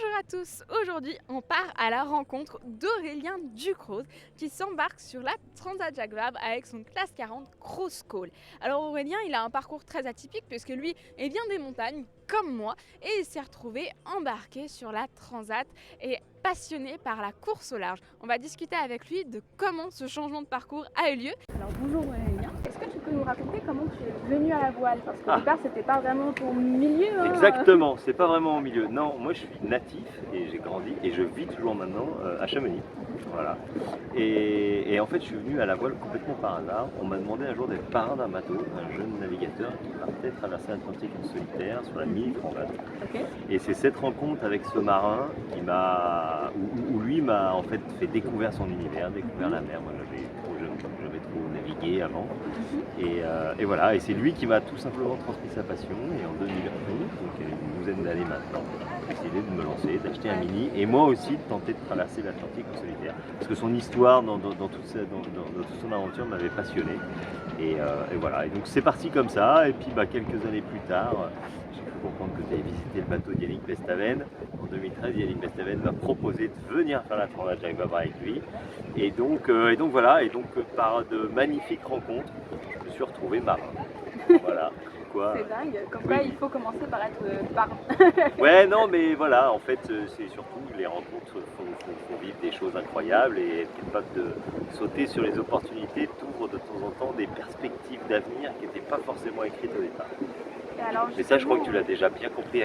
Bonjour à tous, aujourd'hui on part à la rencontre d'Aurélien Ducrot qui s'embarque sur la Transat Jacques Vabre avec son classe 40 Cross Call. Alors Aurélien il a un parcours très atypique puisque lui il vient des montagnes comme moi et il s'est retrouvé embarqué sur la Transat et passionné par la course au large. On va discuter avec lui de comment ce changement de parcours a eu lieu. Alors bonjour Aurélien, est-ce que tu peux nous raconter comment tu es venu à la voile? Parce qu'au départ c'était pas vraiment ton milieu. Exactement, c'est pas vraiment au milieu. Non, moi je suis natif et j'ai grandi et je vis toujours maintenant à Chamonix. Voilà. Et en fait, je suis venu à la voile complètement par hasard. On m'a demandé un jour d'être parrain d'un bateau, un jeune navigateur qui partait traverser l'Atlantique en solitaire sur la Mini Transat. Ok. Et c'est cette rencontre avec ce marin qui où lui m'a en fait découvrir son univers, découvrir la mer. Moi, j'avais trop navigué avant. Et voilà, et c'est lui qui m'a tout simplement transmis sa passion. Et en 2011, donc il y a une douzaine d'années maintenant, j'ai décidé de me lancer, d'acheter un mini, et moi aussi de tenter de traverser l'Atlantique en solitaire. Parce que son histoire dans toute son aventure m'avait passionné. Et voilà, et donc c'est parti comme ça. Et puis quelques années plus tard, j'ai pu comprendre que tu avais visité le bateau d'Yannick Bestaven. En 2013, Yannick Bestaven m'a proposé de venir faire la Transat Jacques Vabre avec lui. Et donc voilà, par de magnifiques rencontres, je me suis retrouvé marin. Voilà. Quoi. C'est dingue, comme quoi il faut commencer par être parrain. Ouais, non, mais voilà, en fait, c'est surtout les rencontres font vivre des choses incroyables et être capable de sauter sur les opportunités t'ouvre de temps en temps des perspectives d'avenir qui n'étaient pas forcément écrites au départ. Et ça, je crois que tu l'as déjà bien compris.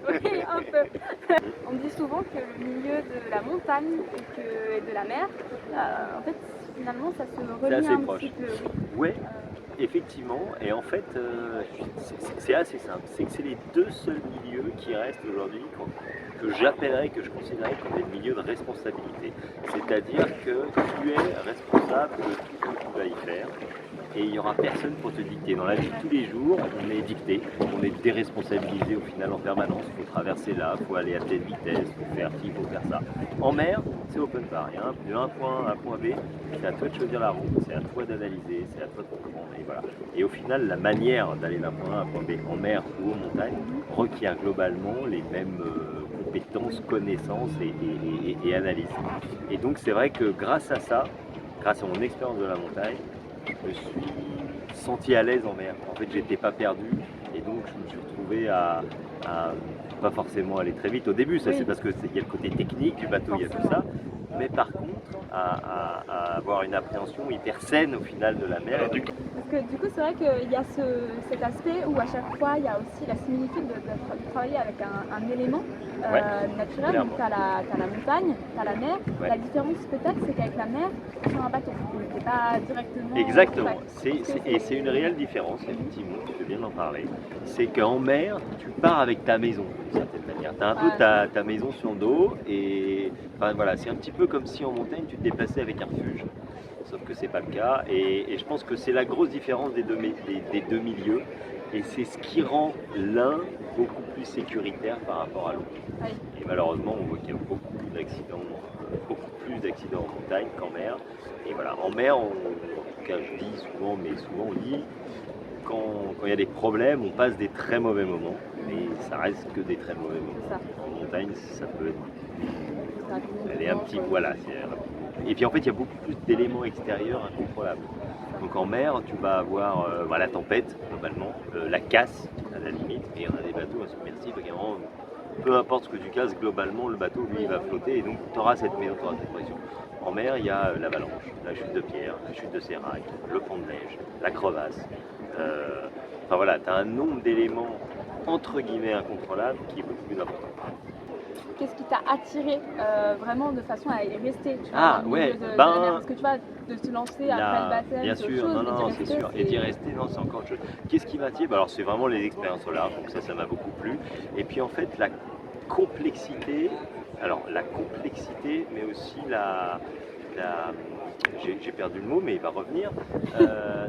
Oui, un peu. On dit souvent que le milieu de la montagne et de la mer, en fait, finalement, ça se relie un proche. petit peu. Ouais, effectivement. Et en fait, c'est assez simple. C'est que c'est les deux seuls milieux qui restent aujourd'hui que j'appellerais, que je considérais comme des milieux de responsabilité. C'est-à-dire que tu es responsable de tout ce que tu vas y faire. Et il n'y aura personne pour te dicter. Dans la vie de tous les jours, on est dicté, on est déresponsabilisé au final en permanence. Il faut traverser là, il faut aller à telle vitesse, il faut faire ci, il faut faire ça. En mer, c'est open bar. Il y a un point A à un point B, c'est à toi de choisir la route, c'est à toi d'analyser, c'est à toi de comprendre. Et voilà. Et au final, la manière d'aller d'un point A à un point B en mer ou en montagne requiert globalement les mêmes compétences, connaissances et analyses. Et donc c'est vrai que grâce à ça, grâce à mon expérience de la montagne, je me suis senti à l'aise en mer. En fait, j'étais pas perdu et donc je me suis retrouvé à pas forcément aller très vite au début. Ça, c'est parce que il y a le côté technique du bateau, il y a tout ça. Mais par contre, à avoir une appréhension hyper saine au final de la mer. Parce que du coup, c'est vrai qu'il y a cet aspect où à chaque fois, il y a aussi la similitude de travailler avec un élément naturel. Donc, tu as la montagne, tu as la mer. Ouais. La différence peut-être, c'est qu'avec la mer, sur un bateau, tu n'es pas directement... Exactement. C'est une réelle différence, effectivement, tu peux bien en parler. C'est qu'en mer, tu pars avec ta maison, d'une certaine manière. Tu as un peu ta maison sur le dos et enfin, voilà, c'est un petit peu comme si en montagne, tu te déplaçais avec un refuge. Sauf que c'est pas le cas et je pense que c'est la grosse différence des deux milieux et c'est ce qui rend l'un beaucoup plus sécuritaire par rapport à l'autre. Oui. Et malheureusement, on voit qu'il y a beaucoup plus d'accidents en montagne qu'en mer. Et voilà, en mer, en tout cas je dis souvent, mais souvent on dit quand il y a des problèmes, on passe des très mauvais moments, mais ça reste que des très mauvais moments. En montagne, ça peut être... Elle est un petit... Voilà, et puis en fait, il y a beaucoup plus d'éléments extérieurs incontrôlables. Donc en mer, tu vas avoir la tempête, globalement, la casse, à la limite, et il y en a des bateaux insubmersibles, vraiment, peu importe ce que tu casses, globalement, le bateau, lui, il va flotter, et donc tu auras cette pression. En mer, il y a l'avalanche, la chute de pierre, la chute de sérail, le pont de neige, la crevasse. Enfin voilà, tu as un nombre d'éléments, entre guillemets, incontrôlables, qui est beaucoup plus important. Qu'est-ce qui t'a attiré vraiment de façon à y rester de la mer? Parce que tu vois, de se lancer après le baptême, bien sûr, non, c'est sûr. Et d'y rester, non, c'est encore autre chose. Qu'est-ce qui m'attire? Alors c'est vraiment les expériences au large, donc ça m'a beaucoup plu. Et puis en fait, la complexité, mais aussi j'ai perdu le mot, mais il va revenir.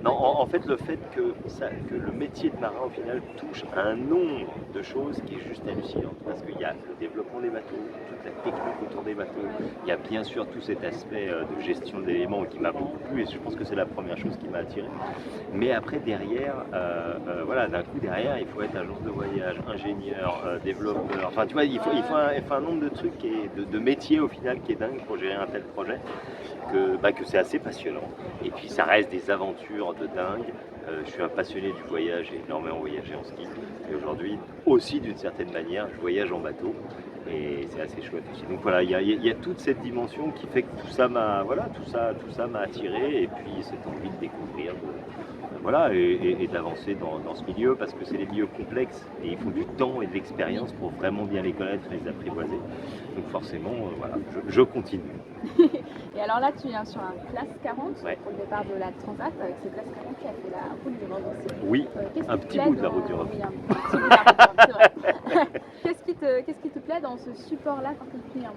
Non, en fait, le fait que le métier de marin, au final, touche à un nombre de choses qui est juste hallucinant. Parce qu'il y a le développement des bateaux, toute la technique autour des bateaux. Il y a bien sûr tout cet aspect de gestion de l'élément qui m'a beaucoup plu, et je pense que c'est la première chose qui m'a attiré. Mais après, derrière, voilà, d'un coup, derrière, il faut être agence de voyage, ingénieur, développeur. Enfin, tu vois, il faut un nombre de trucs, de métiers, au final, qui est dingue pour gérer un tel projet. Que c'est assez passionnant. Et puis ça reste des aventures de dingue. Je suis un passionné du voyage, j'ai énormément voyagé en ski. Et aujourd'hui, aussi d'une certaine manière, je voyage en bateau. Et c'est assez chouette aussi. Donc voilà, il y a toute cette dimension qui fait que tout ça m'a attiré. Et puis cette envie de découvrir, voilà, et d'avancer dans ce milieu, parce que c'est des milieux complexes et il faut du temps et de l'expérience pour vraiment bien les connaître et les apprivoiser. Donc forcément, voilà, je continue. Et alors là, tu viens sur un classe 40 Ouais. au départ de la Transat. Avec ce classe 40, tu as fait la route du Nord aussi. Oui, Qu'est-ce un qui te petit plaît bout de la dans- route du Rhum. Oui, un petit bout de la route du Rhum, c'est vrai. Qu'est-ce qui te plaît dans ce support-là particulièrement?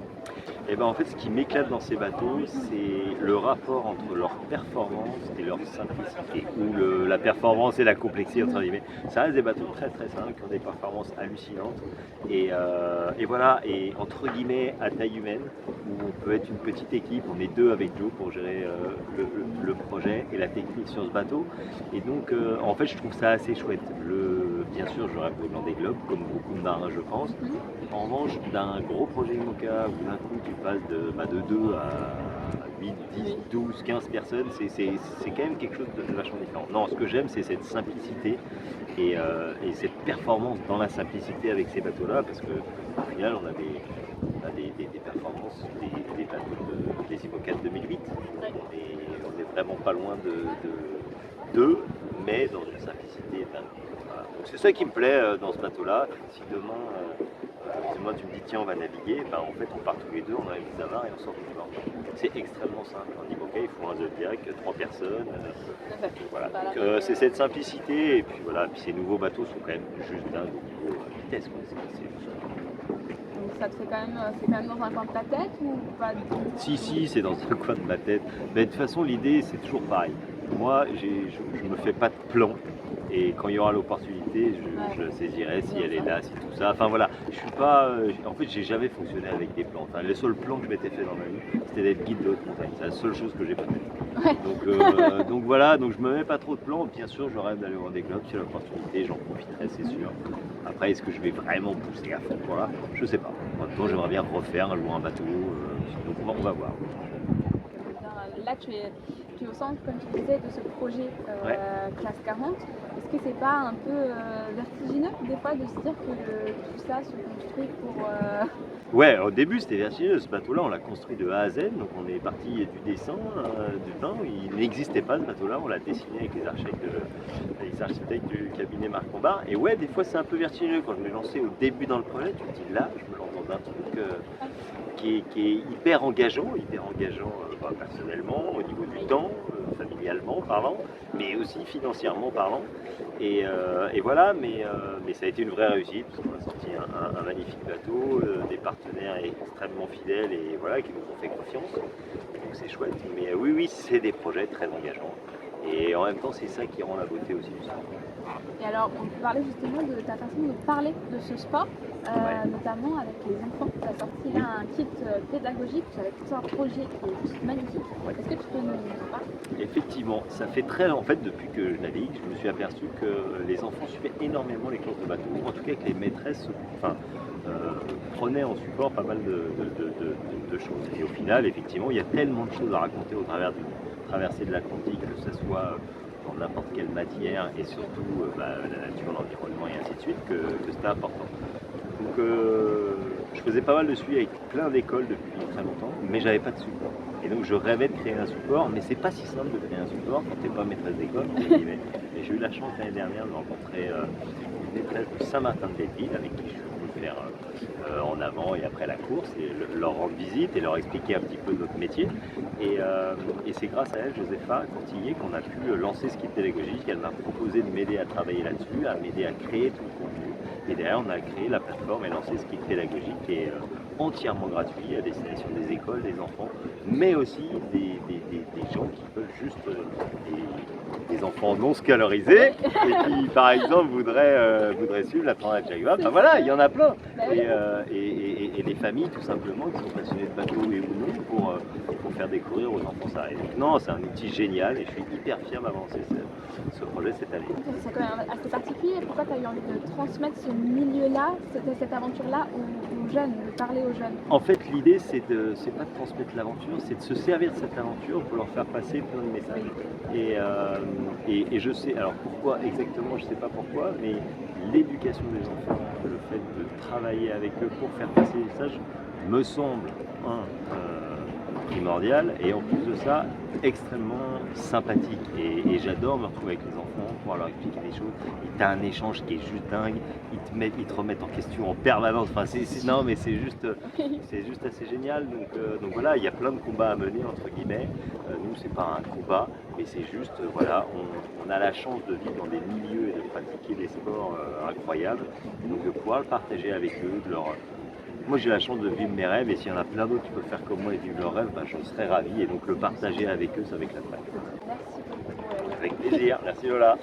Et ben en fait, ce qui m'éclate dans ces bateaux, c'est le rapport entre leur performance et leur simplicité, ou la performance et la complexité entre guillemets. Ça reste des bateaux très très simples qui ont des performances hallucinantes. Et voilà, et entre guillemets à taille humaine, où on peut être une petite équipe, on est deux avec Joe pour gérer le projet et la technique sur ce bateau. Et donc en fait, je trouve ça assez chouette. Bien sûr, je rêve au Vendée Globe, comme beaucoup de marins, je pense. En revanche, d'un gros projet IMOCA où d'un coup tu passes de 2 à 8, 10, 12, 15 personnes, c'est quand même quelque chose de vachement différent. Non, ce que j'aime, c'est cette simplicité et cette performance dans la simplicité avec ces bateaux-là, parce qu'au final, on a des performances, des bateaux des IMOCA de 2008. On est vraiment pas loin d'eux, mais dans une simplicité dingue. Voilà. Donc c'est ça qui me plaît dans ce bateau-là. Si demain tu me dis tiens on va naviguer, ben, en fait on part tous les deux, on enlève les amarres et on sort du port. C'est extrêmement simple. En IMOCA il faut un Zodiac, 3 personnes. Voilà. Donc c'est cette simplicité et puis voilà, puis ces nouveaux bateaux sont quand même juste dingues au niveau vitesse. Quoi. Donc ça te fait quand même, c'est quand même dans un coin de ta tête ou pas du tout? Si, c'est dans un coin de ma tête. Mais de toute façon, l'idée, c'est toujours pareil. Moi, je me fais pas de plan. Et quand il y aura l'opportunité, je saisirai si elle est là, si tout ça. Enfin voilà, je suis pas. En fait, j'ai jamais fonctionné avec des plans. Enfin, le seul plan que je m'étais fait dans ma vie, c'était d'être guide de haute montagne. C'est la seule chose que j'ai pas faite. Donc voilà, donc je me mets pas trop de plans. Bien sûr, je rêve d'aller au Vendée Globe. Si j'ai l'opportunité, j'en profiterai, c'est sûr. Après, est-ce que je vais vraiment pousser à fond pour là? Je sais pas. En même temps, j'aimerais bien refaire un jour un bateau. Donc on va voir. Là, tu es au centre, comme tu disais, de ce projet classe 40. Est-ce que c'est pas un peu vertigineux des fois de se dire que tout ça se construit pour... Ouais, au début c'était vertigineux, ce bateau-là on l'a construit de A à Z, donc on est parti du dessin, du bain, il n'existait pas ce bateau-là, on l'a dessiné avec les architectes du cabinet Marc Lombard, et ouais des fois c'est un peu vertigineux, quand je me lancé au début dans le projet, tu te dis là je me lance dans un truc qui est hyper engageant personnellement, au niveau du temps, familialement parlant, mais aussi financièrement parlant. Et voilà, mais ça a été une vraie réussite, parce qu'on a sorti un magnifique bateau, des partenaires extrêmement fidèles et voilà, qui nous ont fait confiance. Donc c'est chouette. Mais oui, c'est des projets très engageants. Et en même temps, c'est ça qui rend la beauté aussi du sport. Et alors, on peut parler justement de ta façon de parler de ce sport, notamment avec les enfants. Tu as sorti là un kit pédagogique avec tout un projet qui est juste magnifique. Est-ce que tu peux nous en parler? Effectivement, ça fait très longtemps, en fait, depuis que je navigue, je me suis aperçu que les enfants suivaient énormément les courses de bateau, en tout cas que les maîtresses prenaient en support pas mal de choses. Et au final, effectivement, il y a tellement de choses à raconter au travers d'une traversée de l'Atlantique, que ce soit dans n'importe quelle matière et surtout la nature, l'environnement et ainsi de suite, que c'était important. Donc je faisais pas mal de suivi avec plein d'écoles depuis très longtemps, mais j'avais pas de support. Et donc je rêvais de créer un support, mais c'est pas si simple de créer un support quand t'es pas maîtresse d'école. Et j'ai eu la chance l'année dernière de rencontrer une maîtresse de Saint-Martin-de-Belleville avec qui je suis venu faire en avant et après la course, et leur rendre visite et leur expliquer un petit peu notre métier. Et c'est grâce à elle, Josepha Courtillé, qu'on a pu lancer ce kit pédagogique. Elle m'a proposé de m'aider à travailler là-dessus, à m'aider à créer tout le contenu. Et derrière, on a créé la plateforme et lancé ce kit pédagogique. Et entièrement gratuit à destination des écoles, des enfants, mais aussi des gens qui veulent juste des enfants non scolarisés et qui, par exemple, voudraient suivre la Transat Jacques Vabre. Enfin voilà, il y en a plein. Et les familles, tout simplement, qui sont passionnées de bateau et ou non, pour faire découvrir aux enfants ça. Donc, non, c'est un outil génial et je suis hyper fier d'avancer ce projet cette année. C'est quand même assez particulier. Pourquoi tu as eu envie de transmettre ce milieu-là, cette aventure-là aux jeunes, de parler aux jeunes? En fait, l'idée, c'est pas de transmettre l'aventure, c'est de se servir de cette aventure pour leur faire passer plein de messages. Et je sais, alors pourquoi exactement, je ne sais pas pourquoi, mais l'éducation des enfants, le fait de travailler avec eux pour faire passer les messages, me semble primordial et en plus de ça extrêmement sympathique et j'adore me retrouver avec les enfants, pouvoir leur expliquer des choses et t'as un échange qui est juste dingue, ils te remettent en question en permanence, enfin non mais c'est juste assez génial donc voilà, il y a plein de combats à mener entre guillemets, nous c'est pas un combat mais c'est juste voilà, on a la chance de vivre dans des milieux et de pratiquer des sports incroyables, donc de pouvoir le partager avec eux, de leur moi j'ai la chance de vivre mes rêves et s'il y en a plein d'autres qui peuvent faire comme moi et vivre leurs rêves, bah, j'en serais ravi et donc le partager avec eux, ça m'éclaterait. Merci beaucoup. Avec plaisir, merci Lola.